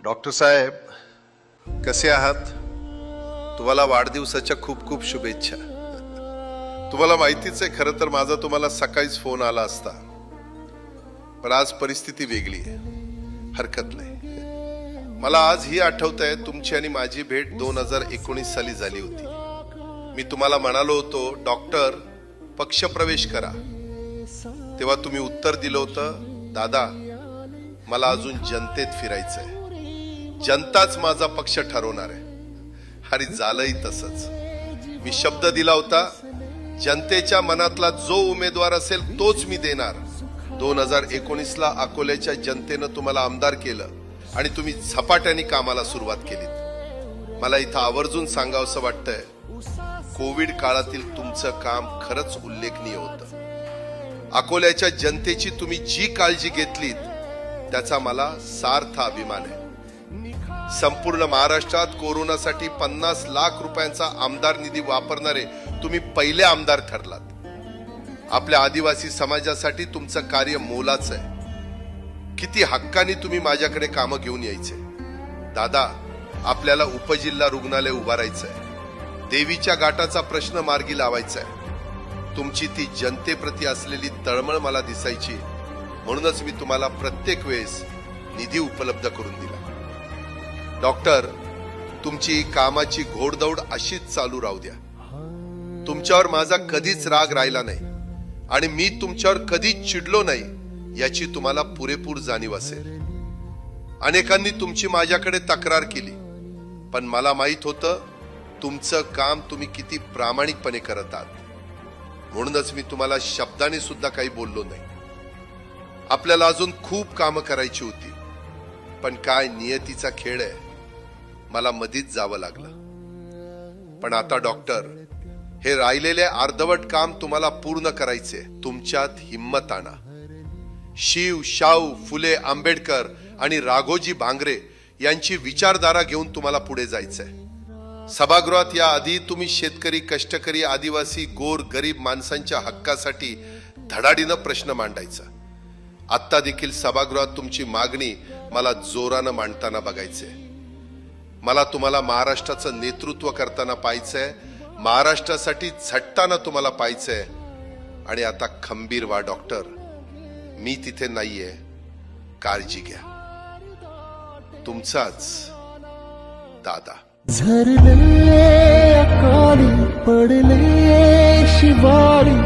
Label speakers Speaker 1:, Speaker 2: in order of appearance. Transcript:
Speaker 1: Doctor साहेब, कसे आहात? तुम्हाला वाढदिवसाच्या खूप खूप शुभेच्छा. तुम्हाला माहितीच आहे, खरं तर माझा तुम्हाला सकाळीच फोन आला असता, पण आज परिस्थिती वेगळी आहे. हरकत नाही. मला आज ही आठवत आहे, तुमची आणि माझी भेट 2019 साली झाली होती. मी तुम्हाला म्हणालो होतो, डॉक्टर पक्षप्रवेश करा. तेव्हा तुम्ही उत्तर दिलं होतं, दादा मला अजून जनतेत फिरायचंय, जनताच माझा पक्ष ठरवणार आहे. आणि झालंही तसंच. मी शब्द दिला होता, जनतेच्या मनातला जो उमेदवार असेल तोच मी देणार. 2019ला अकोल्याच्या जनतेनं तुम्हाला आमदार केलं आणि तुम्ही झपाट्याने कामाला सुरुवात केली. मला इथं आवर्जून सांगावंसं वाटतंय, कोविड काळातील तुमचं काम खरंच उल्लेखनीय होतं. अकोल्याच्या जनतेची तुम्ही जी काळजी घेतलीत त्याचा मला सार्थ अभिमान आहे. संपूर्ण महाराष्ट्रात कोरोनासाठी 50 लाख रुपयांचा आमदार निधी वापरणारे तुम्ही पहिले आमदार ठरलात. आपल्या आदिवासी समाजासाठी तुमचं कार्य मोलाचं आहे. किती हक्काने तुम्ही माझ्याकडे कामं घेऊन यायचे. दादा, आपल्याला उपजिल्हा रुग्णालय उभारायचंय, देवीच्या घाटाचा प्रश्न मार्गी लावायचा आहे. तुमची ती जनतेप्रती असलेली तळमळ मला दिसायची, म्हणूनच मी तुम्हाला प्रत्येक वेळेस निधी उपलब्ध करून दिला. डॉक्टर, तुमची कामाची घोडदौड अशीच चालू राहू द्या. तुमच्यावर माझा कधीच राग राहिला नाही आणि मी तुमच्यावर कधीच चिडलो नाही याची तुम्हाला पुरेपूर जाणीव असेल. अनेकांनी तुमची माझ्याकडे तक्रार केली, पण मला माहित होतं तुमचं काम तुम्ही किती प्रामाणिकपणे करत आहात. म्हणूनच मी तुम्हाला शब्दाने सुद्धा काही बोललो नाही. आपल्याला अजून खूप कामं करायची होती, पण काय नियतीचा खेळ आहे, मला मधीच जावं लागलं. पण आता डॉक्टर, हे राहिलेले अर्धवट काम तुम्हाला पूर्ण करायचे. तुमच्यात हिम्मत आणा. शिव, शाहू, फुले, आंबेडकर आणि राघोजी भांगरे यांची विचारधारा घेऊन तुम्हाला पुढे जायचंय. सभागृहात या आधी तुम्ही शेतकरी, कष्टकरी, आदिवासी, गोर, गरीब माणसांच्या हक्कासाठी धडाडीनं प्रश्न मांडायचा. आत्ता देखील सभागृहात तुमची मागणी मला जोरानं मांडताना बघायचंय. मला तुम्हाला महाराष्ट्राचं नेतृत्व करताना पाहायचंय, महाराष्ट्रासाठी झटताना तुम्हाला पाहायचंय. आणि आता खंबीर व्हा डॉक्टर, मी तिथे नाहीये, काळजी घ्या. तुमचाच दादा.
Speaker 2: झरले अकाली पडले शिवारी